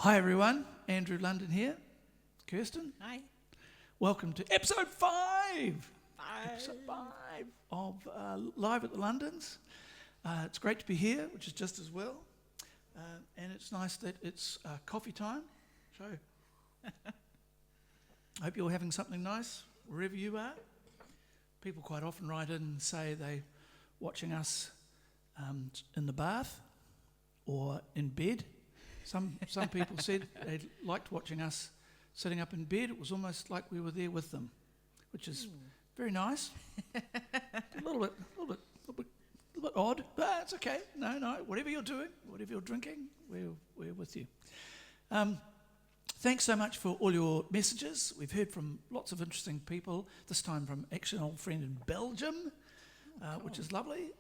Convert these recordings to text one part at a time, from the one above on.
Hi everyone, Andrew London here. Kirsten. Hi. Welcome to episode 5. Episode 5 of Live at the Londons. It's great to be here, which is just as well. And it's nice that it's coffee time. So I hope you're having something nice wherever you are. People quite often write in and say they're watching us in the bath or in bed. Some people said they liked watching us sitting up in bed. It was almost like we were there with them, which is very nice. a little bit odd, but it's okay. No, whatever you're doing, whatever you're drinking, we're with you. Thanks so much for all your messages. We've heard from lots of interesting people, this time from actually an old friend in Belgium, which is lovely.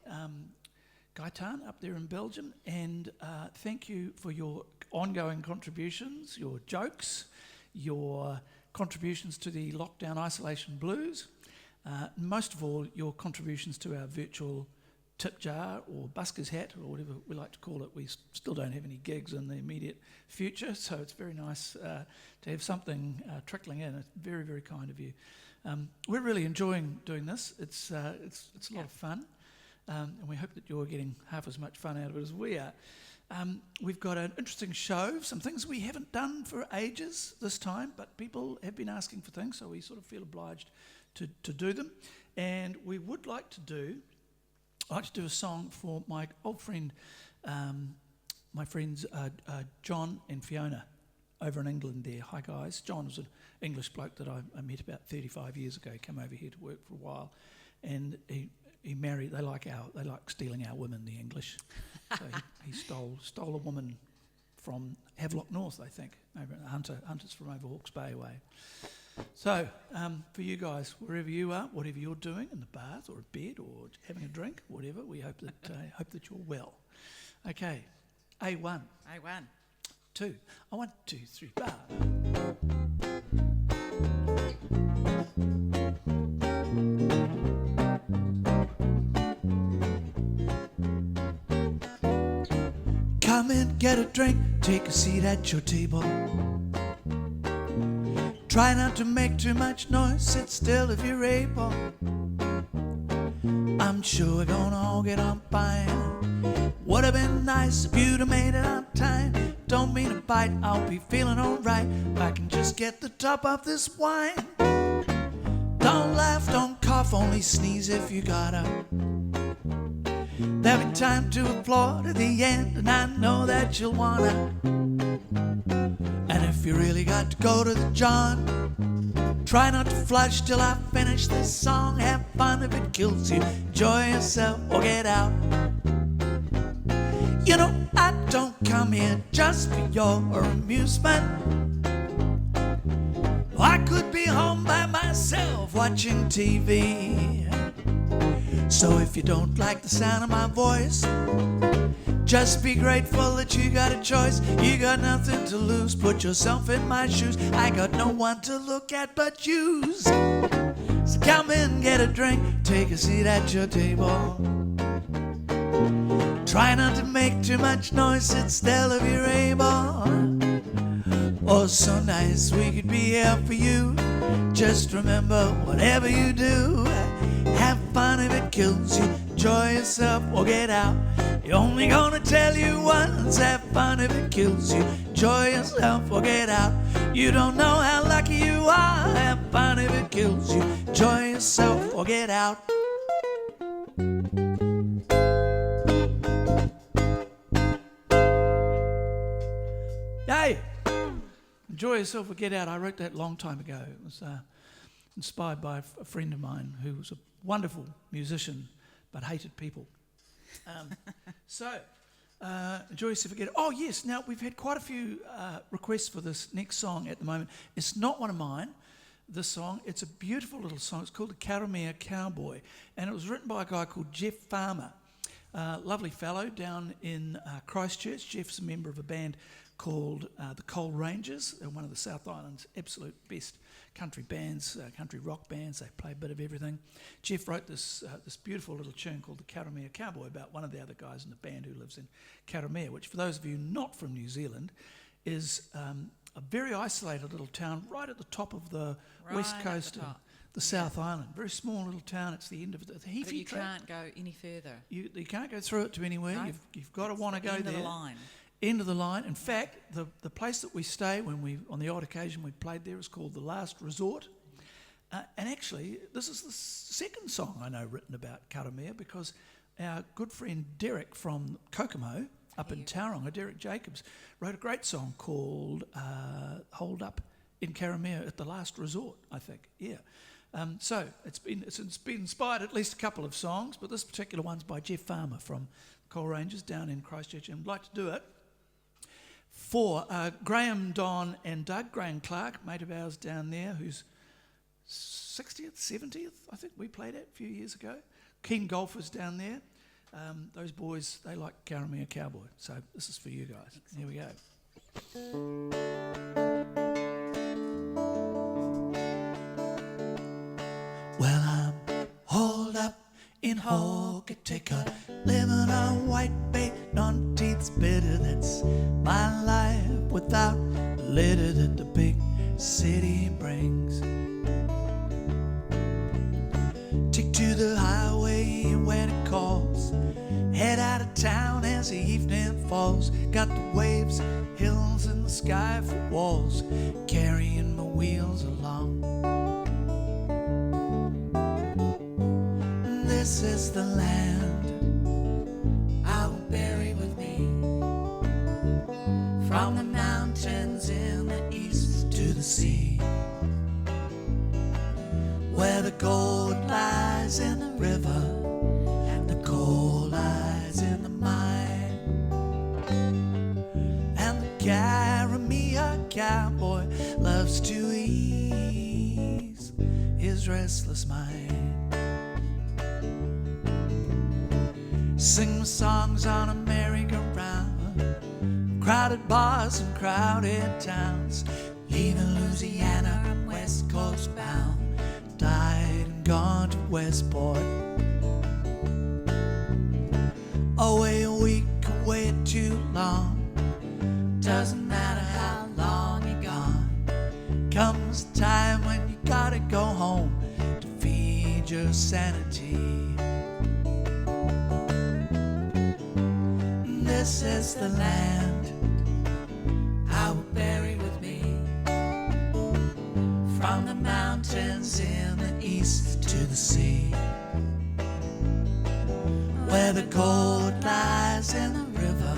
Gaitan up there in Belgium, and thank you for your ongoing contributions, your jokes, your contributions to the lockdown isolation blues, most of all your contributions to our virtual tip jar or busker's hat or whatever we like to call it. We still don't have any gigs in the immediate future, so it's very nice to have something trickling in. It's very, very kind of you. We're really enjoying doing this. It's a lot of fun. And we hope that you're getting half as much fun out of it as we are. We've got an interesting show, some things we haven't done for ages this time, but people have been asking for things, so we sort of feel obliged to do them. And we would like to do a song for my old friend, my friends John and Fiona over in England there. Hi guys. John was an English bloke that I met about 35 years ago. He came over here to work for a while, and he married. They like stealing our women, the English. So he stole a woman from Havelock North, I think, over at Hunters from over Hawke's Bay way. So for you guys, wherever you are, whatever you're doing, in the bath or a bed or having a drink, whatever, we hope that you're well. Okay, A1. 2. 1, 2, 3, bar. Come and get a drink, take a seat at your table. Try not to make too much noise, sit still if you're able. I'm sure we're gonna all get on fine. Would have been nice if you'd have made it on time. Don't mean to bite, I'll be feeling alright if I can just get the top off this wine. Don't laugh, don't cough, only sneeze if you gotta. There'll be time to applaud at the end, and I know that you'll wanna. And if you really got to go to the John, try not to flush till I finish this song. Have fun if it kills you, enjoy yourself or get out. You know I don't come here just for your amusement. I could be home by myself watching TV. So if you don't like the sound of my voice, just be grateful that you got a choice. You got nothing to lose, put yourself in my shoes. I got no one to look at but you. So come in, get a drink, take a seat at your table. Try not to make too much noise, sit still if you're able. Oh, so nice we could be here for you. Just remember, whatever you do, have fun if it kills you, enjoy yourself or get out. You're only gonna tell you once, have fun if it kills you, enjoy yourself or get out. You don't know how lucky you are, have fun if it kills you, enjoy yourself or get out. Hey, enjoy yourself or get out. I wrote that a long time ago. It was inspired by a friend of mine who was a wonderful musician but hated people. Enjoy yourself or get out. Oh yes, now we've had quite a few requests for this next song at the moment. It's not one of mine, this song. It's a beautiful little song. It's called the Karamea Cowboy, and it was written by a guy called Jeff Farmer. Lovely fellow down in Christchurch. Jeff's a member of a band called the Coal Rangers. They're one of the South Island's absolute best country bands, country rock bands. They play a bit of everything. Jeff wrote this beautiful little tune called the Karamea Cowboy about one of the other guys in the band who lives in Karamea, which for those of you not from New Zealand is a very isolated little town right at the top of the west coast of the South Island. Very small little town. It's the end of the Heaphy But you can't go any further. You can't go through it to anywhere. No. You've got to want to go End there. of the line. End of the line. In fact, the place that we stay on the odd occasion we played there is called The Last Resort. And actually, this is the second song I know written about Karamea, because our good friend Derek from Kokomo up in Tauranga, Derek Jacobs, wrote a great song called Hold Up in Karamea at The Last Resort, I think. Yeah. So it's been inspired at least a couple of songs, but this particular one's by Jeff Farmer from Coal Rangers down in Christchurch, and I'd like to do it for Graham, Don and Doug. Graham Clark, mate of ours down there, who's 60th, 70th, I think we played at a few years ago. Keen golfers down there. Those boys, they like Karamea Cowboy. So this is for you guys. Here we go. Well, I'm holed up in Hokitika, living on white bait on teeth's bitter. That's my life without the litter that the big city brings. Take to the highway when it calls, head out of town as the evening falls. Got the waves, hills and the sky for walls, carrying my wheels along. This is the land I will bury with me, from the mountains in the east to the sea, where the gold lies in the river and the coal lies in the mine, and the Karamea Cowboy loves to ease his restless mind. Sing the songs on a merry-go-round, crowded bars and crowded towns, leaving Louisiana and West Coast bound. Died and gone to Westport, away a week, away too long. Doesn't matter how long you're gone, comes a time when you gotta go home to feed your sanity. This is the land I will bury with me, from the mountains in the east to the sea, where the gold lies in the river,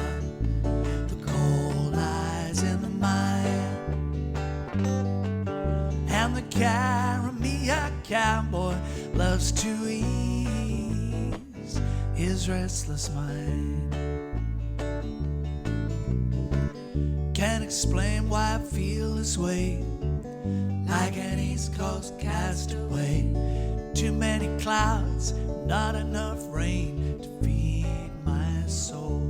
the coal lies in the mine, and the Karamea Cowboy loves to ease his restless mind. Can't explain why I feel this way, like an East Coast castaway. Too many clouds, not enough rain to feed my soul.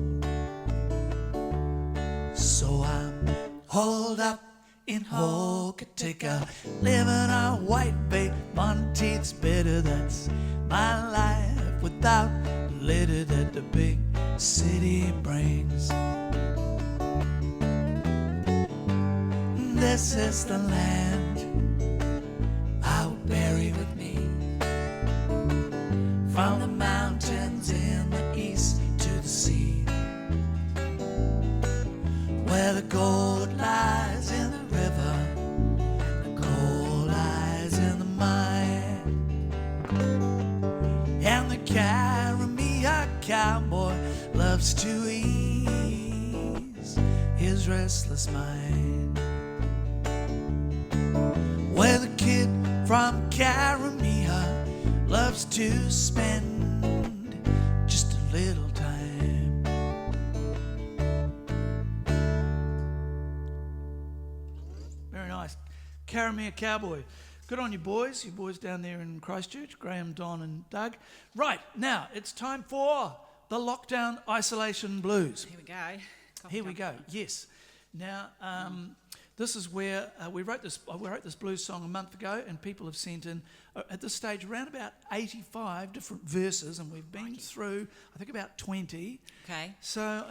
So I'm holed up in Hokitika, living on white bait, Monteith's bitter. That's my life without the litter that the big city brings. This is the land I will bury with me, from the mountains in the east to the sea, where the gold lies in the river, the coal lies in the mine, and the Karamea Cowboy loves to ease his restless mind. Where the kid from Karamea loves to spend just a little time. Very nice. Karamea Cowboy. Good on you boys down there in Christchurch, Graham, Don and Doug. Right, now it's time for the Lockdown Isolation Blues. Here we go. Here we go, yes. Now, this is where we wrote this blues song a month ago, and people have sent in, at this stage, around about 85 different verses, and we've been through, I think, about 20. Okay. So,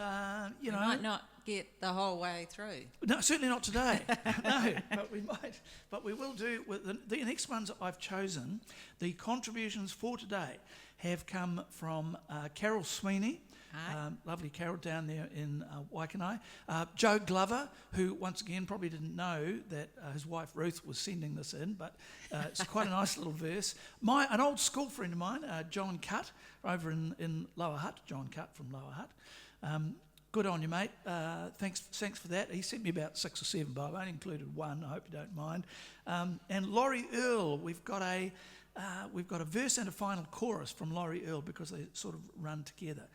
We might not get the whole way through. No, certainly not today. No, but we might. But we will do with the next ones that I've chosen. The contributions for today have come from Carol Sweeney. Lovely Carol down there in Waikanai. Joe Glover, who once again probably didn't know that his wife Ruth was sending this in, but it's quite a nice little verse. An old school friend of mine, John Cutt, over in Lower Hutt. John Cutt from Lower Hutt. Good on you, mate. Thanks for that. He sent me about 6 or 7, but I've only included one. I hope you don't mind. And Laurie Earle, we've got a verse and a final chorus from Laurie Earle because they sort of run together.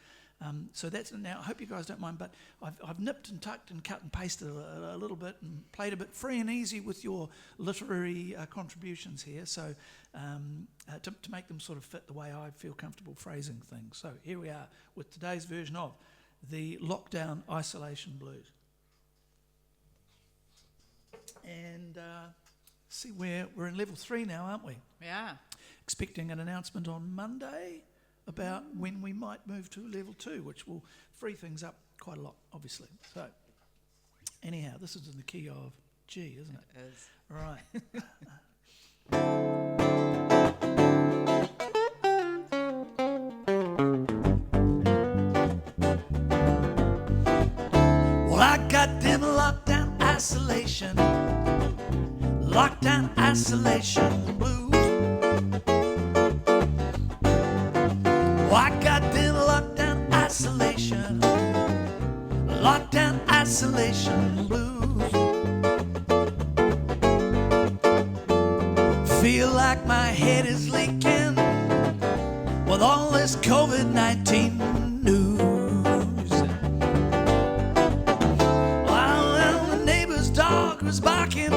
So that's now. I hope you guys don't mind, but I've nipped and tucked and cut and pasted a little bit and played a bit free and easy with your literary contributions here. So to make them sort of fit the way I feel comfortable phrasing things. So here we are with today's version of the Lockdown Isolation Blues. And see, we're in level 3 now, aren't we? Yeah. Expecting an announcement on Monday about when we might move to level 2, which will free things up quite a lot, obviously. So, anyhow, this is in the key of G, isn't it? It is. Right. Well, I got them lockdown isolation blues. I got them lockdown isolation blues. Feel like my head is leaking with all this COVID-19 news. Well, the neighbor's dog was barking,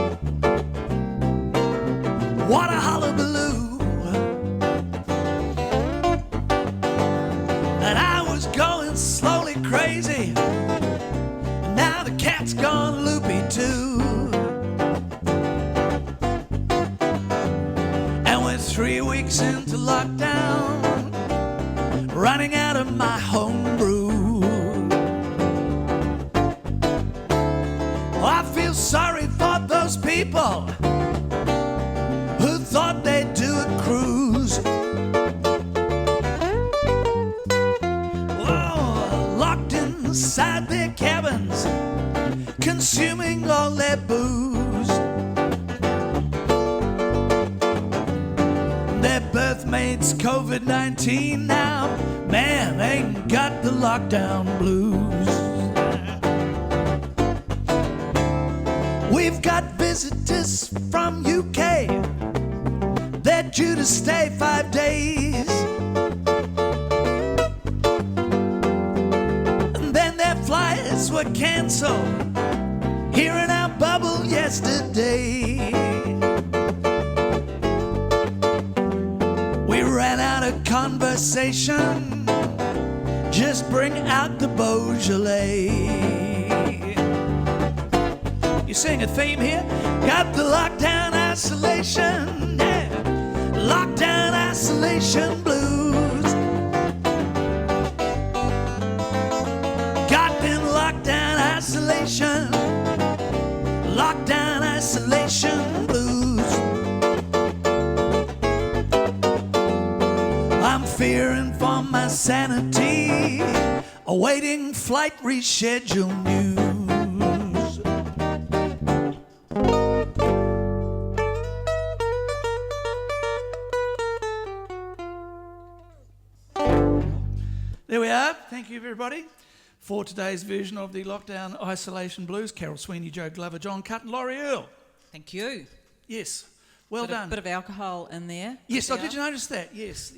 what a hullabaloo. Slowly crazy, now the cat's gone loopy too. And we're 3 weeks into lockdown, running out of my home brew. Well, I feel sorry for those people who thought they'd do a cruise. Inside their cabins, consuming all their booze. Their birth mate's COVID-19 now, man, ain't got the lockdown blues. We've got visitors from UK, they're due to stay 5 days. Flights were cancelled here in our bubble yesterday. We ran out of conversation, just bring out the Beaujolais. You sing a theme here? Got the lockdown isolation, yeah. Lockdown isolation blues. Lockdown isolation blues. I'm fearing for my sanity, awaiting flight reschedule news. There we are. Thank you, everybody, for today's version of the Lockdown Isolation Blues. Carol Sweeney, Joe Glover, John Cutt and Laurie Earle. Thank you. Yes, well done. Bit of alcohol in there. Yes, did you notice that? Yes.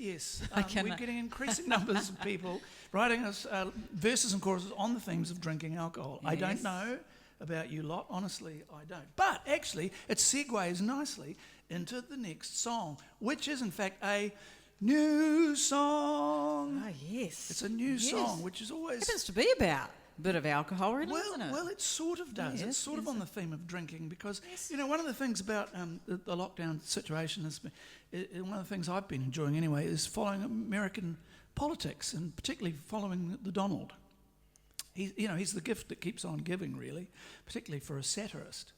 We're getting increasing numbers of people writing us verses and choruses on the themes of drinking alcohol. Yes. I don't know about you lot, honestly, I don't. But actually, it segues nicely into the next song, which is in fact a new song. Oh, yes. It's a new song, which is always... It happens to be about a bit of alcohol, really, isn't it? Well, it sort of does. Yes, it's sort of on the theme of drinking because, you know, one of the things about the lockdown situation is, one of the things I've been enjoying anyway, is following American politics and particularly following the Donald. He's the gift that keeps on giving, really, particularly for a satirist.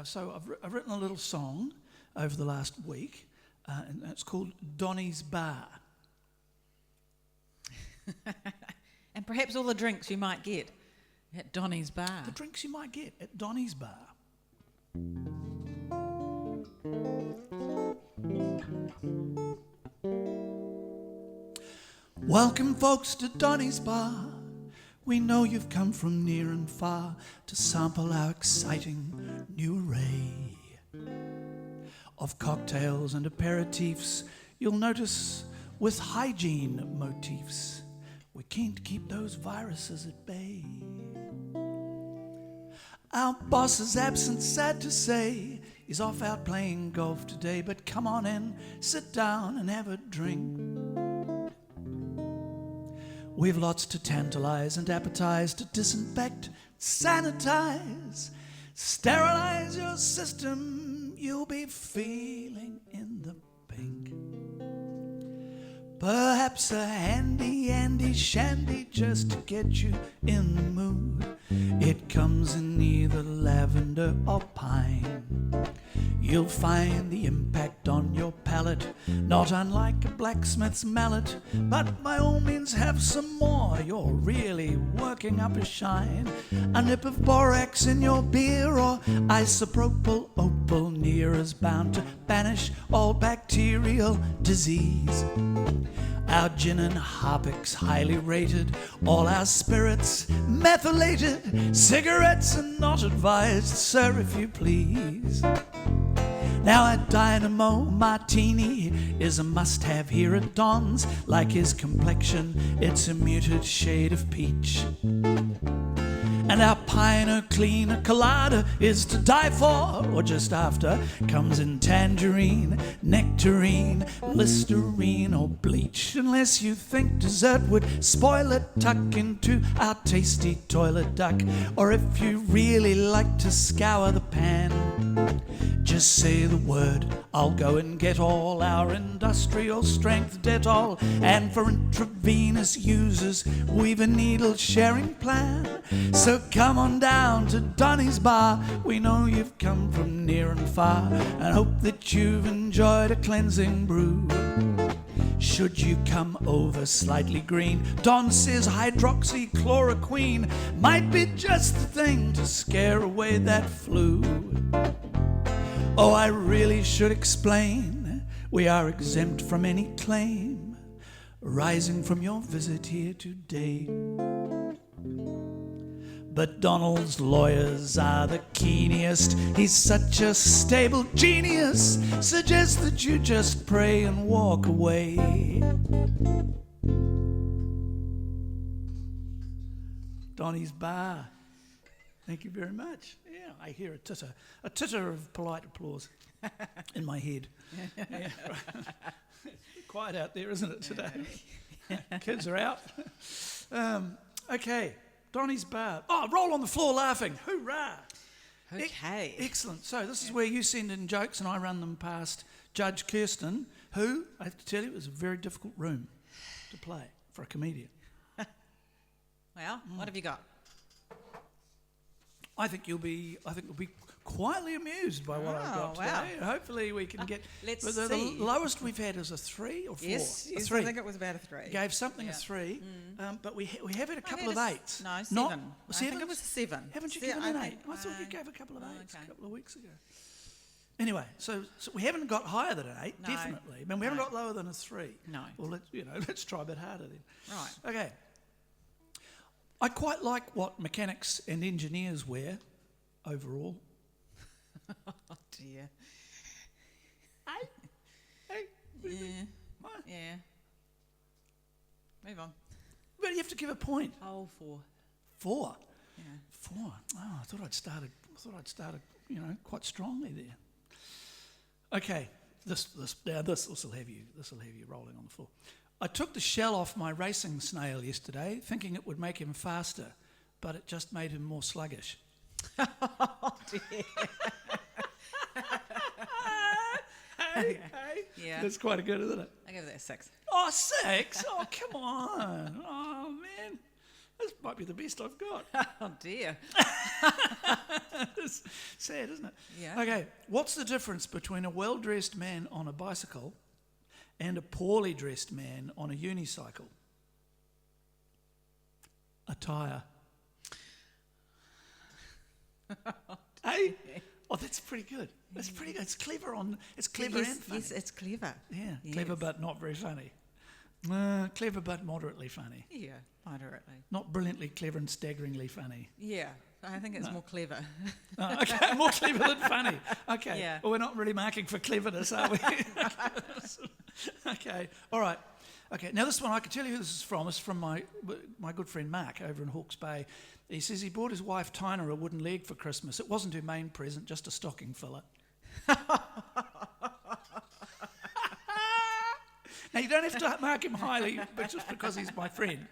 So I've written a little song over the last week, and it's called Donnys Bar. And perhaps all the drinks you might get at Donnys Bar. The drinks you might get at Donnys Bar. Welcome, folks, to Donnys Bar. We know you've come from near and far to sample our exciting new array of cocktails and aperitifs. You'll notice with hygiene motifs, we're keen to keep those viruses at bay. Our boss is absent, sad to say. He's off out playing golf today, but come on in, sit down and have a drink. We've lots to tantalize and appetize, to disinfect, sanitize, sterilize your system. You'll be feeling in the pink. Perhaps a handy shandy just to get you in the mood. It comes in either lavender or pine. You'll find the impact on your palate not unlike a blacksmith's mallet. But by all means have some more, you're really working up a shine. A nip of borax in your beer or isopropyl opal near is bound to banish all bacterial disease. Our gin and harpics highly rated, all our spirits methylated. Cigarettes are not advised, sir, if you please. Now a dynamo martini is a must-have here at Don's. Like his complexion, it's a muted shade of peach. And our Pino Cleaner Colada is to die for, or just after. Comes in tangerine, nectarine, Listerine or bleach. Unless you think dessert would spoil it, tuck into our tasty toilet duck. Or if you really like to scour the pan, just say the word, I'll go and get all our industrial strength Dettol. And for intravenous users, we've a needle sharing plan. So come on down to Donnys Bar. We know you've come from near and far, and hope that you've enjoyed a cleansing brew. Should you come over slightly green, Don says hydroxychloroquine might be just the thing to scare away that flu. Oh, I really should explain, we are exempt from any claim arising from your visit here today. But Donald's lawyers are the keenest. He's such a stable genius. Suggest that you just pray and walk away. Donny's Bar. Thank you very much. Yeah, I hear a titter of polite applause in my head. Yeah. Quiet out there, isn't it, today? Kids are out. Okay. Donny's Bar. Oh, roll on the floor laughing. Hoorah. Okay. Excellent. So this is where you send in jokes and I run them past Judge Kirsten, who, I have to tell you, is a very difficult room to play for a comedian. Well, what have you got? I think you'll be quietly amused by what I've got wow. today. Hopefully we can get... Let's the see. The lowest we've had is a 3 or 4? Yes, a 3. I think it was about a 3. Gave something a 3, but we have had a couple of 8s. No, 7. Not, I think it was a 7. Haven't you given an 8? I thought you gave a couple of 8s a couple of weeks ago. Anyway, so we haven't got higher than an 8, No. definitely. I mean, we haven't got lower than a 3. No. Well, let's try a bit harder then. Right. Okay. I quite like what mechanics and engineers wear overall. Oh dear. Hey. Yeah. What? Yeah. Move on. But you have to give a point. Oh, 4. 4. Yeah. 4. Oh, I thought I'd started, quite strongly there. Okay, this will have you rolling on the floor. I took the shell off my racing snail yesterday, thinking it would make him faster, but it just made him more sluggish. Oh dear. Hey. Yeah. That's quite good, isn't it? I give that a 6. Oh, 6? Oh, come on. Oh, man. This might be the best I've got. Oh dear. It's sad, isn't it? Yeah. Okay, what's the difference between a well-dressed man on a bicycle and a poorly dressed man on a unicycle? A tyre. Hey? Oh, that's pretty good. That's pretty good. It's clever It's clever Yes, and funny. yes, it's clever. Yeah, Yes. clever but not very funny. Clever but moderately funny. Yeah, moderately. Not brilliantly clever and staggeringly funny. Yeah, I think it's more clever. Oh, okay, more clever than funny. Okay. Yeah. Well, we're not really marking for cleverness, are we? Okay. All right. Okay. Now this one, I can tell you who this is from. It's from my good friend Mark over in Hawke's Bay. He says he bought his wife Tina a wooden leg for Christmas. It wasn't her main present, just a stocking filler. Now, you don't have to mark him highly, but just because he's my friend.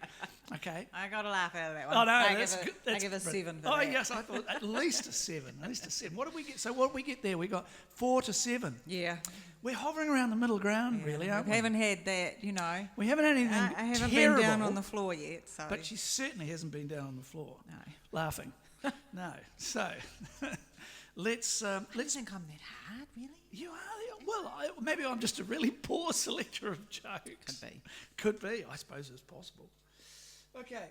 Okay. I got a laugh out of that one. Oh, no, I that's give good. I That's give a brilliant. 7 for Oh, that. yes, I thought at least a 7. At least a 7. What did we get? So what did we get there? We got 4 to 7. Yeah. We're hovering around the middle ground, really, aren't We we? haven't had that, you know. We haven't had anything I haven't terrible, been down on the floor yet, so. but she certainly hasn't been down on the floor No. laughing. No. So let's I don't think I'm that hard, really. You are. Well, maybe I'm just a really poor selector of jokes. Could be. Could be. I suppose it's possible. Okay.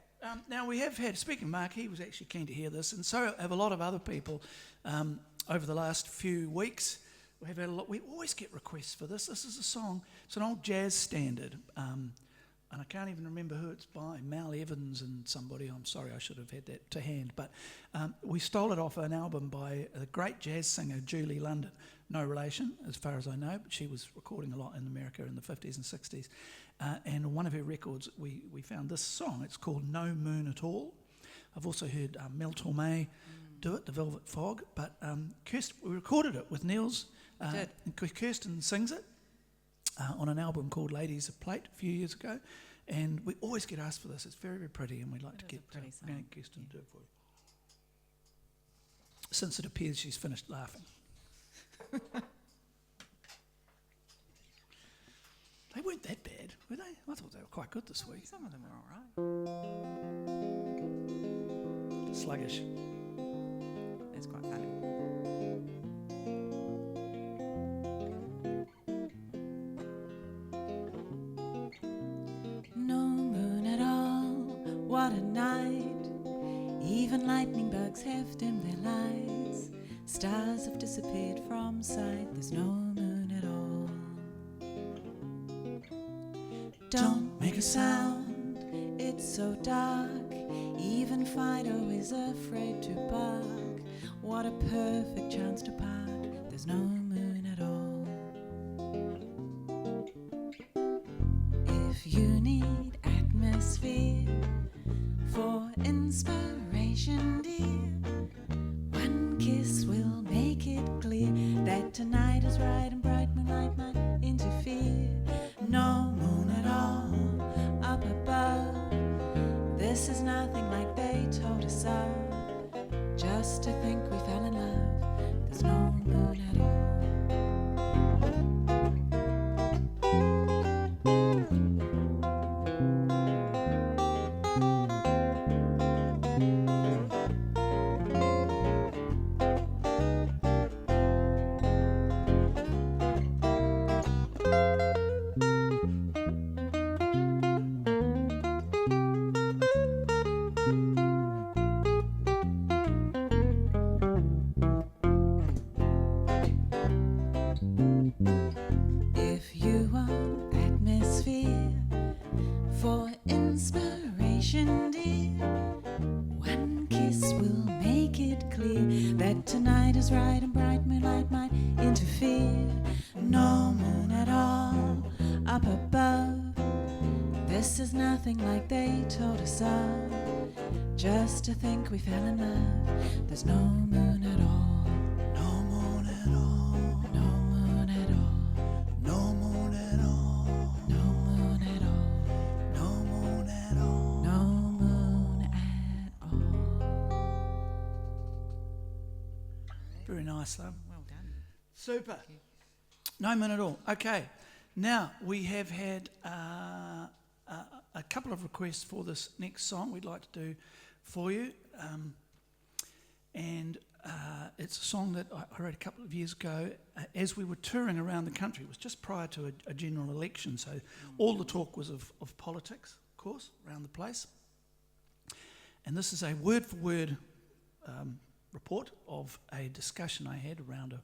Now we have had. Speaking of Mark, he was actually keen to hear this, and so have a lot of other people over the last few weeks. We have had a lot. We always get requests for this. This is a song. It's an old jazz standard, and I can't even remember who it's by. Mal Evans and somebody. I'm sorry, I should have had that to hand. But we stole it off an album by a great jazz singer, Julie London. No relation, as far as I know, but she was recording a lot in America in the 50s and 60s. And on one of her records, we found this song. It's called No Moon at All. I've also heard Mel Torme do it, The Velvet Fog. But Kirsten, we recorded it with Neil's. And Kirsten sings it on an album called Ladies of Plate a few years ago. And we always get asked for this. It's very, very pretty, and we'd like to get Kirsten to do it for you. Since it appears she's finished laughing. They weren't that bad, were they? I thought they were quite good this week. Some of them are all right. Sluggish. That's quite funny. No moon at all, what a night. Even lightning bugs have dimmed their lights. Stars have disappeared from sight. There's no moon at all. Don't make a sound, it's so dark. Even Fido is afraid to bark. What a perfect chance to part. There's no moon at all. If you need atmosphere for inspiration, dear, one kiss will make it clear that tonight is right and bright moonlight might interfere. No moon at all up above. This is nothing like they told us of. Just to think we fell in love. There's no moon at all. If you want atmosphere for inspiration, dear, one kiss will make it clear that tonight is right and bright moonlight might interfere. No moon at all up above. This is nothing like they told us of. Just to think we fell in love. There's no moon at all. No moon at all. No moon at all. No moon at all. No moon at all. No moon at all. No moon at all. Very nice, though. Well done. Super. No moon at all. Okay. Now, we have had a couple of requests for this next song we'd like to do for you. And it's a song that I wrote a couple of years ago as we were touring around the country. It was just prior to a general election, so all the talk was of politics, of course, around the place. And this is a word-for-word report of a discussion I had around a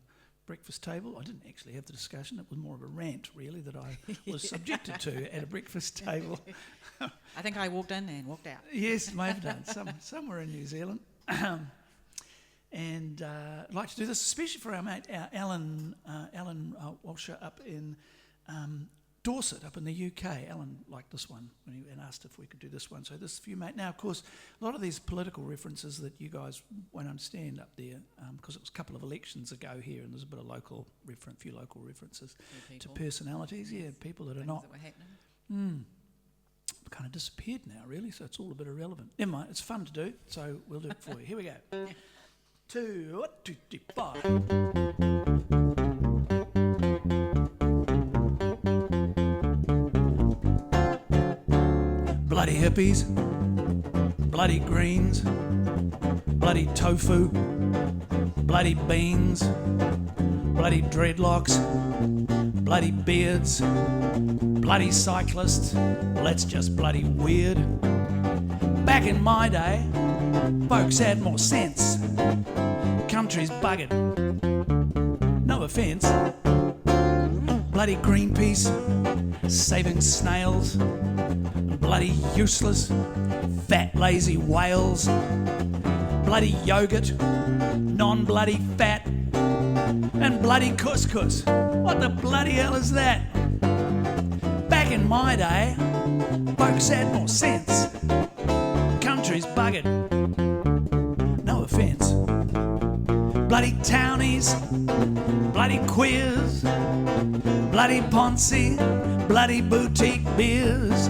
breakfast table. I didn't actually have the discussion. It was more of a rant, really, that I was subjected to at a breakfast table. I think I walked in and walked out. Yes, may have done. Somewhere in New Zealand. And I'd like to do this, especially for our mate Alan Walsher up in Dorset, up in the UK. Alan liked this one and asked if we could do this one. So this is for you, mate. Now, of course, a lot of these political references that you guys won't understand up there, because it was a couple of elections ago here, and there's a bit of few local references to personalities. Yeah, people that are not. That were happening. Kind of disappeared now, really, so it's all a bit irrelevant. Never mind, it's fun to do, so we'll do it for you. Here we go. 2, 3, 4. Bloody hippies, bloody greens, bloody tofu, bloody beans, bloody dreadlocks, bloody beards, bloody cyclists. Let's just bloody weird. Back in my day, folks had more sense. Country's buggered. No offence. Bloody Greenpeace, saving snails. Bloody useless, fat lazy whales. Bloody yogurt, non-bloody fat. And bloody couscous. What the bloody hell is that? Back in my day, folks had more sense. Country's buggered. No offence. Bloody townies, bloody queers, bloody Ponzi, bloody boutique beers,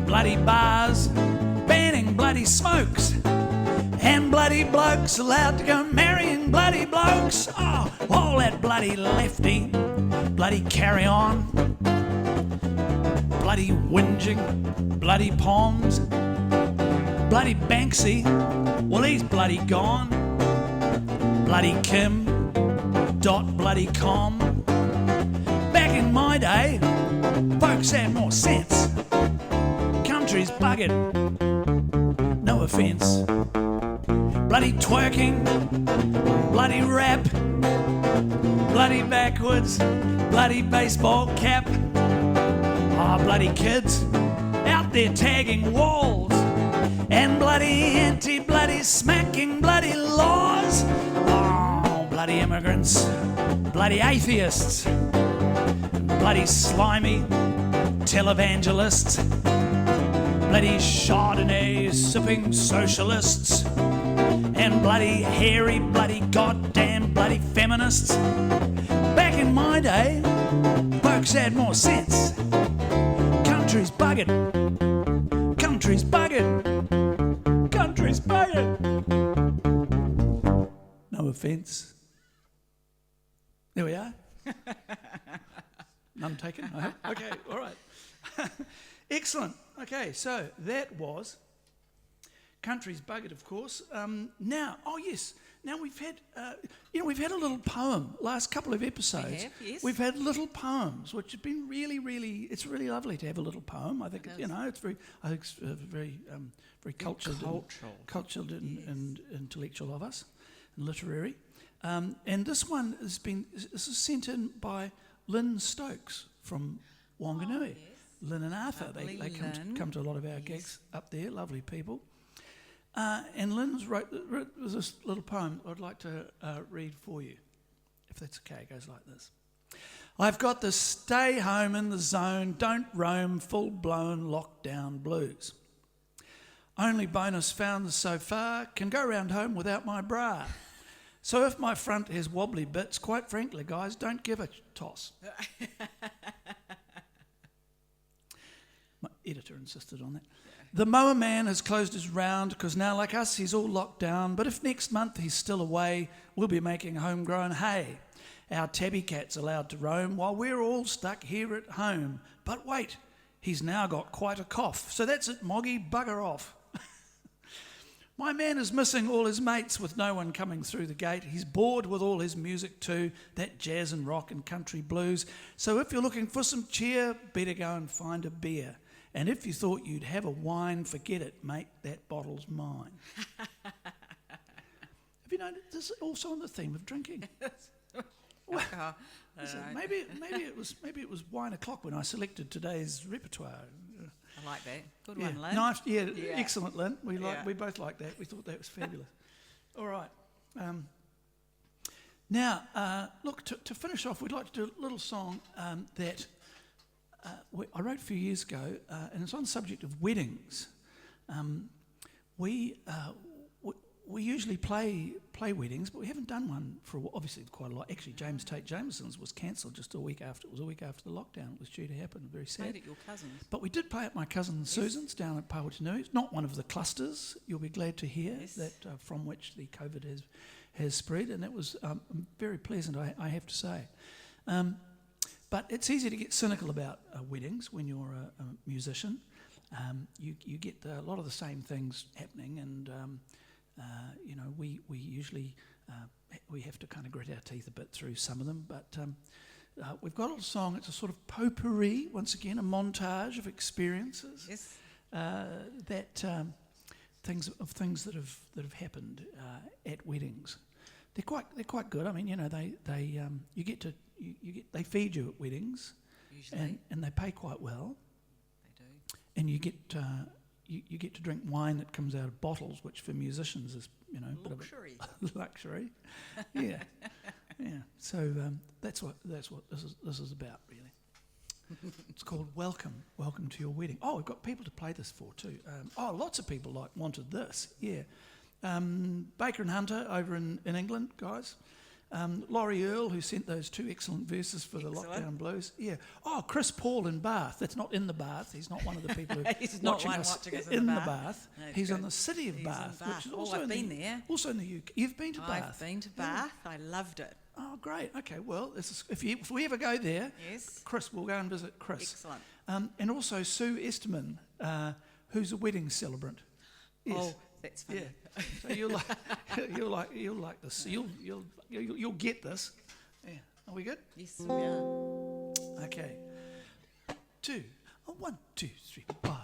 bloody bars, banning bloody smokes, and bloody blokes allowed to go marrying bloody blokes. Oh, all that bloody lefty, bloody carry on, bloody whinging, bloody Poms, bloody Banksy, well he's bloody gone, bloody Kim, bloody com. Back in my day, folks had more sense. Country's buggered, no offence. Bloody twerking, bloody rap, bloody backwards, bloody baseball cap. Oh, bloody kids out there tagging walls, and bloody anti-bloody smacking bloody laws. Oh, bloody immigrants, bloody atheists, bloody slimy televangelists, bloody Chardonnay sipping socialists, and bloody hairy bloody goddamn bloody feminists. Back in my day, folks had more sense. Country's buggered. Country's buggered. Country's buggered. No offence. There we are. None taken, I hope. Okay, all right. Excellent. Okay, so that was Country's Buggered, of course. Now we've had, we've had a little poem last couple of episodes. We have, yes. We've had little poems, which have been really, really. It's really lovely to have a little poem. I think it's very. I think it's very cultured, cultured and intellectual of us, and literary. And this one this is sent in by Lynn Stokes from Wanganui. Yes. Lynn and Arthur, they come to a lot of our gigs up there. Lovely people. And Lynn's wrote this little poem I'd like to read for you, if that's okay. It goes like this. I've got the stay home in the zone, don't roam, full-blown lockdown blues. Only bonus found so far, can go round home without my bra. So if my front has wobbly bits, quite frankly, guys, don't give a toss. My editor insisted on that. The mower man has closed his round because now, like us, he's all locked down. But if next month he's still away, we'll be making homegrown hay. Our tabby cat's allowed to roam while we're all stuck here at home. But wait, He's now got quite a cough. So that's it, Moggy, bugger off. My man is missing all his mates with no one coming through the gate. He's bored with all his music too, that jazz and rock and country blues. So if you're looking for some cheer, better go and find a beer. And if you thought you'd have a wine, forget it, mate, that bottle's mine. Have you noticed this is also on the theme of drinking? Well, maybe it was wine o'clock when I selected today's repertoire. I like that. Good one, Lynn. Nice, excellent, Lynn. We both like that. We thought that was fabulous. All right. Now, look, to finish off, we'd like to do a little song that I wrote a few years ago, and it's on the subject of weddings. We usually play weddings, but we haven't done one for obviously quite a lot. Actually, James Tate Jameson's was cancelled just a week after. It was a week after the lockdown. It was due to happen. Very sad. Played at your cousin's. But we did play at my cousin Susan's down at Pawatanui. It's not one of the clusters. You'll be glad to hear that from which the COVID has spread, and it was very pleasant, I have to say. But it's easy to get cynical about weddings when you're a musician. You get a lot of the same things happening, and we usually we have to kind of grit our teeth a bit through some of them. But we've got a little song. It's a sort of potpourri, once again, a montage of experiences. Yes. Things that have happened at weddings. They're quite good. I mean, they feed you at weddings, usually, and they pay quite well. They do. And you get to drink wine that comes out of bottles, which for musicians is luxury. Bit of a luxury. Yeah. So that's what this is about, really. It's called Welcome to Your Wedding. Oh, we've got people to play this for too. Lots of people wanted this. Yeah. Baker and Hunter over in England, guys. Laurie Earle, who sent those 2 excellent verses for the Lockdown Blues. Yeah. Oh, Chris Paul in Bath. That's not in the Bath. He's not one of the people who he's watching us in the Bath. No, he's in the city of Bath, which is also I've been there. Also in the UK. You've been to Bath? I've been to Bath. Yeah. I loved it. Oh, great. Okay. Well, if we ever go there, Chris, we'll go and visit Chris. Excellent. And also Sue Esterman, who's a wedding celebrant. Yes. Oh, that's funny. Yeah. So you'll like this. You'll get this. Yeah. Are we good? Yes, we are. Okay. 1, 2, 3, 4.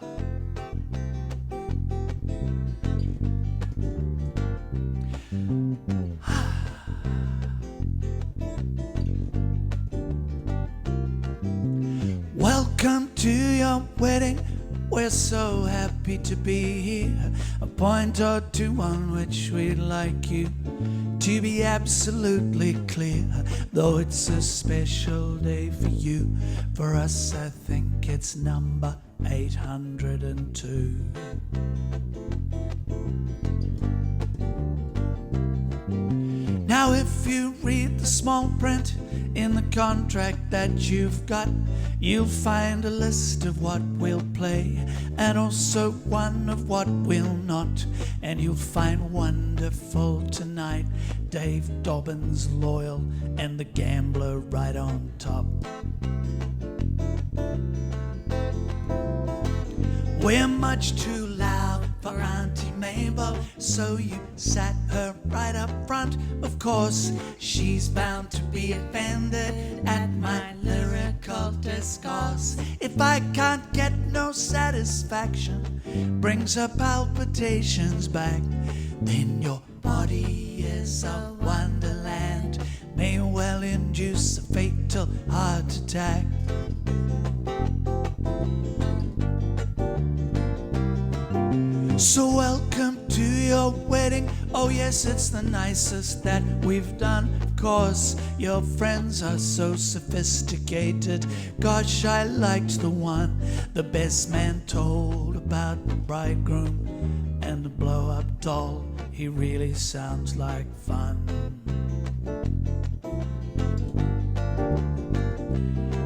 Welcome to your wedding. We're so happy to be here. A point or two on which we'd like you to be absolutely clear. Though it's a special day for you, for us I think it's number 802. Now if you read the small print in the contract that you've got, you'll find a list of what we'll play and also one of what we'll not. And you'll find wonderful tonight Dave Dobbins, Loyal, and the Gambler right on top. We're much too loud for Auntie Mabel, so you sat her right up front. Of course, she's bound to be offended at my lyrical discourse. If I can't get no satisfaction, brings her palpitations back, then your body is a wonderland, may well induce a fatal heart attack. So welcome to your wedding. Oh yes, it's the nicest that we've done. Of course, your friends are so sophisticated. Gosh, I liked the one the best man told about the bridegroom and the blow-up doll. He really sounds like fun.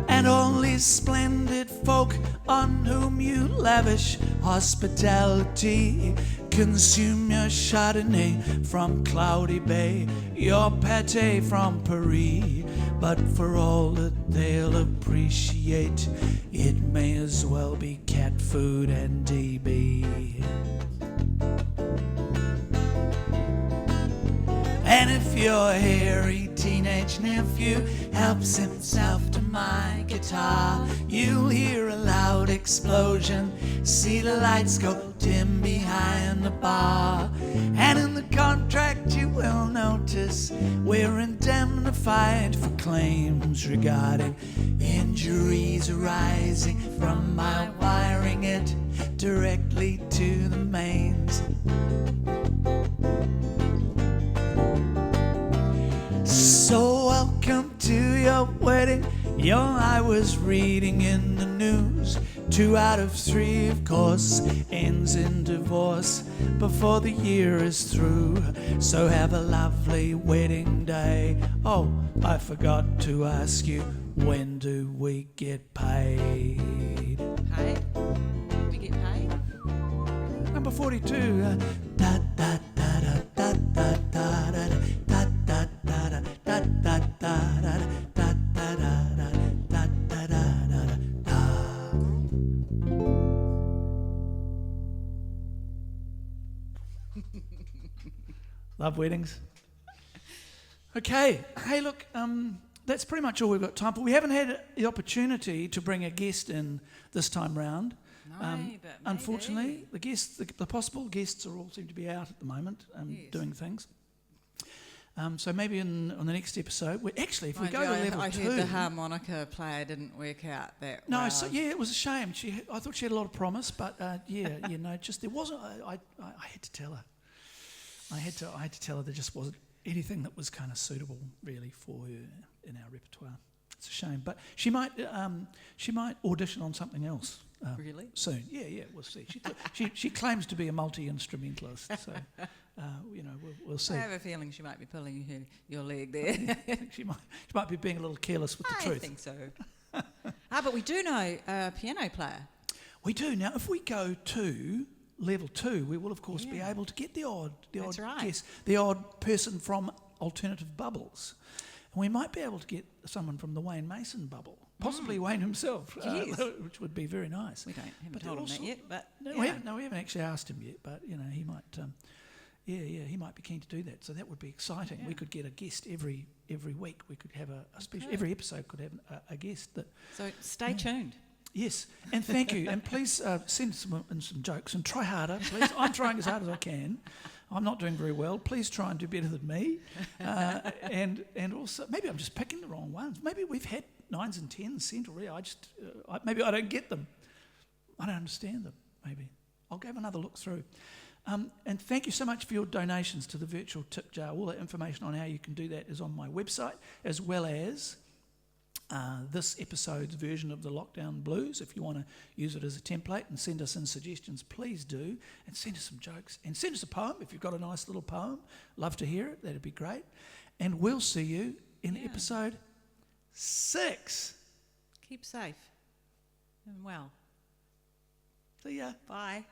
And only these splendid folk on whom you lavish hospitality. Consume your Chardonnay from Cloudy Bay, your pate from Paris. But for all that they'll appreciate, it may as well be cat food and DB. And if your hairy teenage nephew helps himself to my guitar, you'll hear a loud explosion, see the lights go dim behind the bar. And in the contract you will notice we're indemnified for claims regarding injuries arising from my wiring it directly to the mains. So welcome to your wedding. I was reading in the news, 2 out of 3 of course ends in divorce before the year is through. So have a lovely wedding day. Oh, I forgot to ask you, when do we get paid? Paid? We get paid? Number 42. Da da da da da da da da da da da da da da da. Love weddings. Okay. Hey, look, that's pretty much all we've got time for. We haven't had the opportunity to bring a guest in this time round. No, but unfortunately, the possible guests all seem to be out at the moment, yes, doing things. So maybe on the next episode, if we go to level 2... I heard the harmonica player didn't work out that well. No, so yeah, it was a shame. I thought she had a lot of promise, but just there wasn't. I had to tell her. I had to tell her there just wasn't anything that was kind of suitable really for her in our repertoire. It's a shame, but she might audition on something else. Really? Soon. Yeah, we'll see. She claims to be a multi-instrumentalist, so we'll see. I have a feeling she might be pulling your leg there. she might be being a little careless with the truth. I think so. But we do know a piano player. We do. Now, if we go to level 2, we will of course be able to get the odd guest, the odd person from Alternative Bubbles. And we might be able to get someone from the Wayne Mason bubble. Possibly Wayne himself, Yes. Which would be very nice. We haven't told him that yet, but we haven't actually asked him yet. But he might, he might be keen to do that. So that would be exciting. Yeah. We could get a guest every week. We could have a special. Every episode could have a guest. So stay tuned. Yes, and thank you. And please send some jokes and try harder, please. I'm trying as hard as I can. I'm not doing very well. Please try and do better than me. And also, maybe I'm just picking the wrong ones. Maybe we've had 9s and 10s sent already. Maybe I don't get them. I don't understand them, maybe. I'll have another look through. And thank you so much for your donations to the virtual tip jar. All the information on how you can do that is on my website, as well as this episode's version of the Lockdown Blues. If you want to use it as a template and send us in suggestions, please do. And send us some jokes. And send us a poem if you've got a nice little poem. Love to hear it. That'd be great. And we'll see you in episode 6. Keep safe and well. See ya. Bye.